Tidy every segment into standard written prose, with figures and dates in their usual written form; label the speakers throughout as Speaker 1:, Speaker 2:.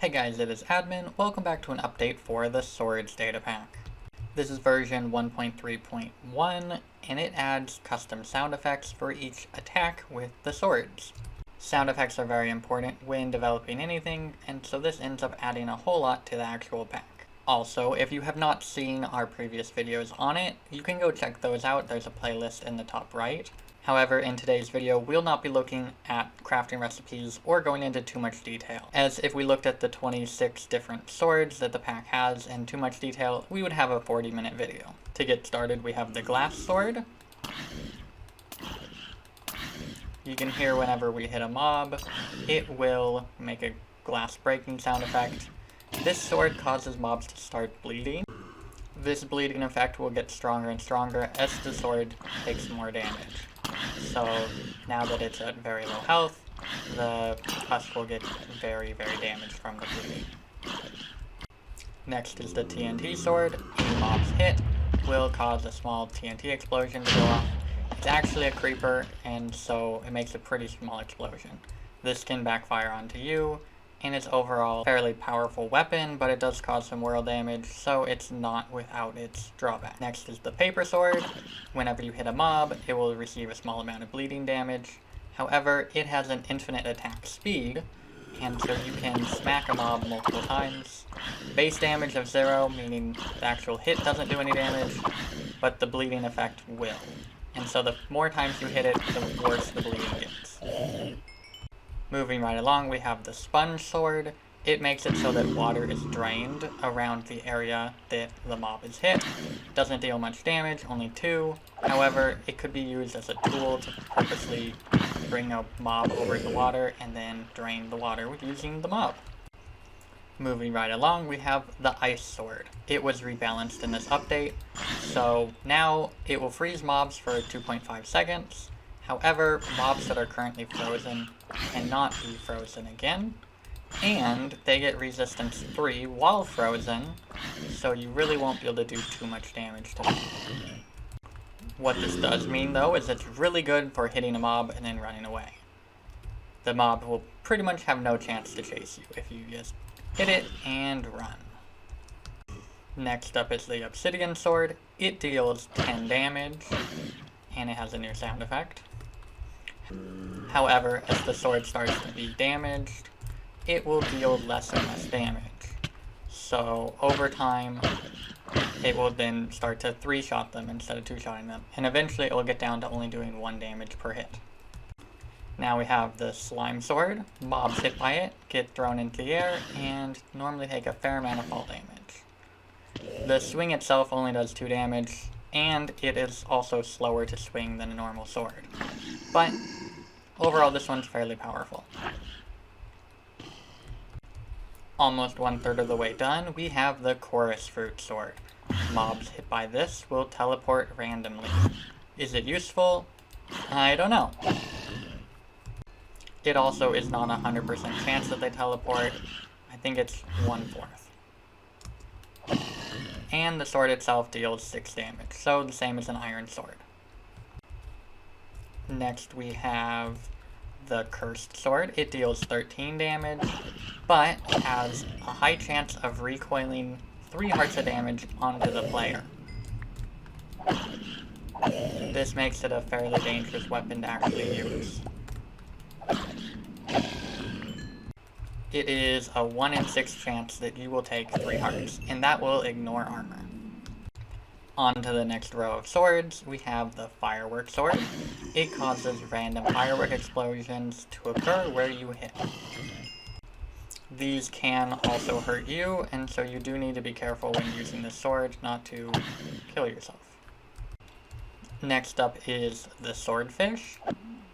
Speaker 1: Hey guys, it is Admin. Welcome back to an update for the Swords Datapack. This is version 1.3.1, and it adds custom sound effects for each attack with the swords. Sound effects are very important when developing anything, and so this ends up adding a whole lot to the actual pack. Also, if you have not seen our previous videos on it, you can go check those out. There's a playlist in the top right. However, in today's video, we'll not be looking at crafting recipes or going into too much detail, as if we looked at the 26 different swords that the pack has in too much detail, we would have a 40-minute video. To get started, we have the glass sword. You can hear whenever we hit a mob, it will make a glass breaking sound effect. This sword causes mobs to start bleeding. This bleeding effect will get stronger and stronger as the sword takes more damage. So now that it's at very low health, the husk will get very damaged from the bleeding. Next is the TNT sword. Any mob's hit will cause a small TNT explosion to go off. It's actually a creeper, and so it makes a pretty small explosion. This can backfire onto you, and it's overall a fairly powerful weapon, but it does cause some world damage, so it's not without its drawback. Next is the paper sword. Whenever you hit a mob, it will receive a small amount of bleeding damage. However, it has an infinite attack speed, and so you can smack a mob multiple times. Base damage of 0, meaning the actual hit doesn't do any damage, but the bleeding effect will. And so the more times you hit it, the worse the bleeding gets. Moving right along, we have the sponge sword. It makes it so that water is drained around the area that the mob is hit. Doesn't deal much damage, only 2. However, it could be used as a tool to purposely bring a mob over the water and then drain the water using the mob. Moving right along, we have the ice sword. It was rebalanced in this update, so now it will freeze mobs for 2.5 seconds. However, mobs that are currently frozen cannot be frozen again, and they get resistance 3 while frozen, so you really won't be able to do too much damage to them. What this does mean, though, is it's really good for hitting a mob and then running away. The mob will pretty much have no chance to chase you if you just hit it and run. Next up is the Obsidian Sword. It deals 10 damage, and it has a new sound effect. However, as the sword starts to be damaged, it will deal less and less damage. So over time, it will then start to 3-shot them instead of 2-shotting them, and eventually it will get down to only doing 1 damage per hit. Now we have the slime sword. Mobs hit by it get thrown into the air and normally take a fair amount of fall damage. The swing itself only does 2 damage, and it is also slower to swing than a normal sword. But overall, this one's fairly powerful. Almost 1/3 of the way done, we have the chorus fruit sword. Mobs hit by this will teleport randomly. Is it useful? I don't know. It also is not a 100% chance that they teleport. I think it's 1/4. And the sword itself deals 6 damage, so the same as an iron sword. Next we have the cursed sword. It deals 13 damage, but has a high chance of recoiling 3 hearts of damage onto the player. This makes it a fairly dangerous weapon to actually use. It is a 1 in 6 chance that you will take 3 hearts, and that will ignore armor. On to the next row of swords, we have the firework sword. It causes random firework explosions to occur where you hit. These can also hurt you, and so you do need to be careful when using this sword not to kill yourself. Next up is the Swordfish.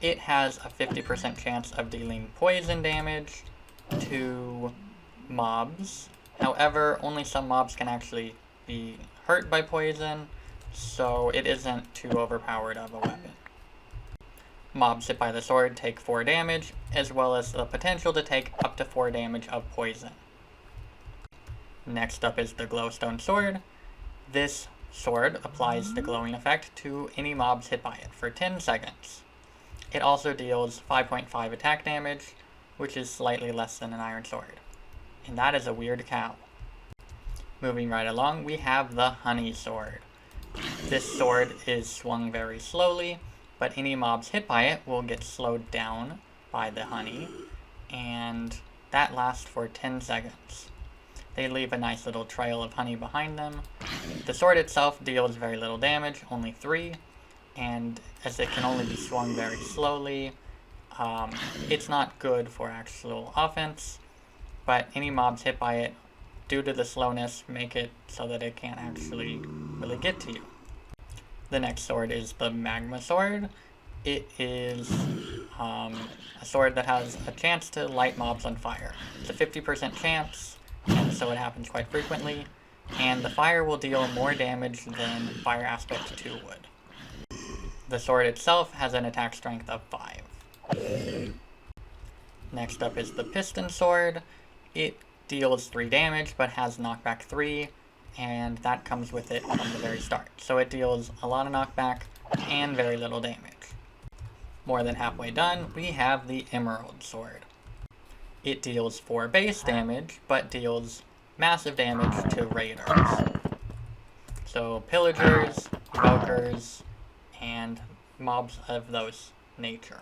Speaker 1: It has a 50% chance of dealing poison damage to mobs. However, only some mobs can actually be hurt by poison, so it isn't too overpowered of a weapon. Mobs hit by the sword take 4 damage, as well as the potential to take up to 4 damage of poison. Next up is the Glowstone Sword. This sword applies the glowing effect to any mobs hit by it for 10 seconds. It also deals 5.5 attack damage, which is slightly less than an iron sword. and that is a weird cow. Moving right along, we have the Honey Sword. This sword is swung very slowly, but any mobs hit by it will get slowed down by the honey, and that lasts for 10 seconds. They leave a nice little trail of honey behind them. The sword itself deals very little damage, only 3, and as it can only be swung very slowly, it's not good for actual offense, but any mobs hit by it, due to the slowness, make it so that it can't actually really get to you. The next sword is the Magma Sword. It is a sword that has a chance to light mobs on fire. It's a 50% chance, and so it happens quite frequently, and the fire will deal more damage than Fire Aspect 2 would. The sword itself has an attack strength of 5. Next up is the Piston Sword. It deals 3 damage, but has knockback 3, and that comes with it from the very start. So it deals a lot of knockback and very little damage. More than halfway done, we have the Emerald Sword. It deals 4 base damage, but deals massive damage to raiders. So pillagers, evokers, and mobs of those nature.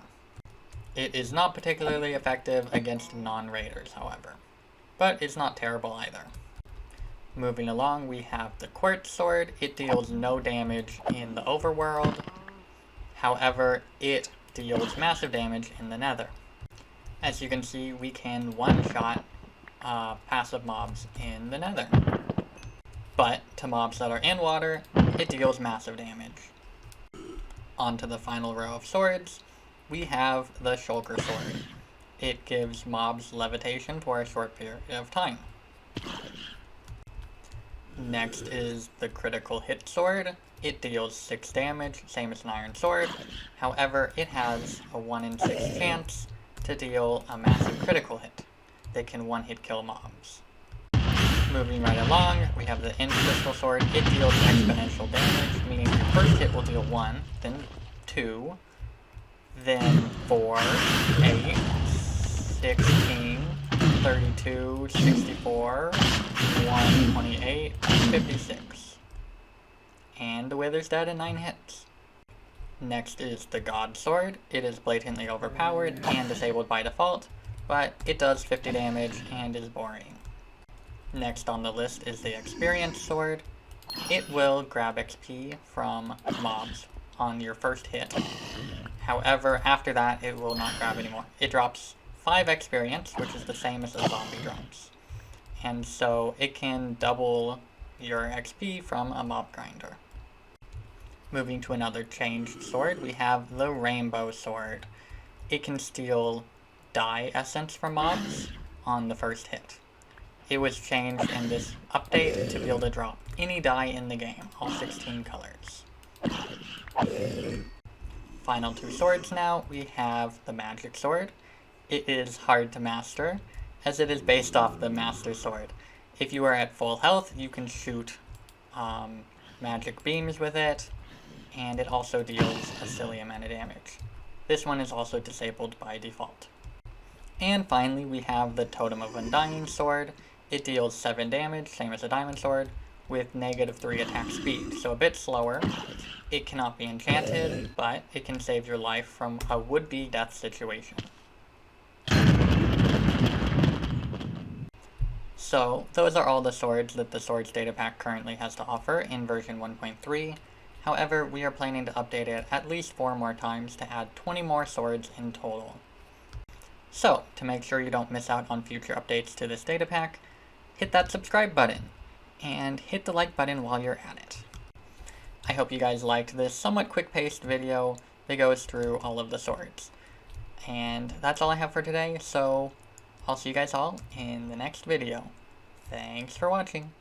Speaker 1: It is not particularly effective against non-raiders, however, but it's not terrible either. Moving along, we have the Quartz Sword. It deals no damage in the overworld. However, it deals massive damage in the Nether. As you can see, we can one-shot passive mobs in the Nether. But to mobs that are in water, it deals massive damage. On to the final row of swords, we have the Shulker Sword. It gives mobs levitation for a short period of time. Next is the Critical Hit Sword. It deals 6 damage, same as an Iron Sword. However, it has a 1 in 6 chance to deal a massive critical hit. They can one-hit kill mobs. Moving right along, we have the End Crystal Sword. It deals exponential damage, meaning your first hit will deal 1, then 2, then 4, 8, 16, 32, 64, 128, 56. And the Wither's dead in 9 hits. Next is the Godsword. It is blatantly overpowered and disabled by default, but it does 50 damage and is boring. Next on the list is the Experience Sword. It will grab XP from mobs on your first hit. However, after that, it will not grab anymore. It drops 5 experience, which is the same as the zombie drops. And so it can double your XP from a mob grinder. Moving to another changed sword, we have the Rainbow Sword. It can steal dye essence from mobs on the first hit. It was changed in this update to be able to drop any dye in the game, all 16 colors. Final 2 swords now, we have the Magic Sword. It is hard to master, as it is based off the Master Sword. If you are at full health, you can shoot magic beams with it, and it also deals a silly amount of damage. This one is also disabled by default. And finally, we have the Totem of Undying Sword. It deals 7 damage, same as a Diamond Sword, with -3 attack speed, so a bit slower. It cannot be enchanted, but it can save your life from a would-be death situation. So, those are all the swords that the Swords Datapack currently has to offer in version 1.3. However, we are planning to update it at least 4 more times to add 20 more swords in total. So, to make sure you don't miss out on future updates to this datapack, hit that subscribe button, and hit the like button while you're at it. I hope you guys liked this somewhat quick-paced video that goes through all of the swords. And that's all I have for today, so I'll see you guys all in the next video. Thanks for watching.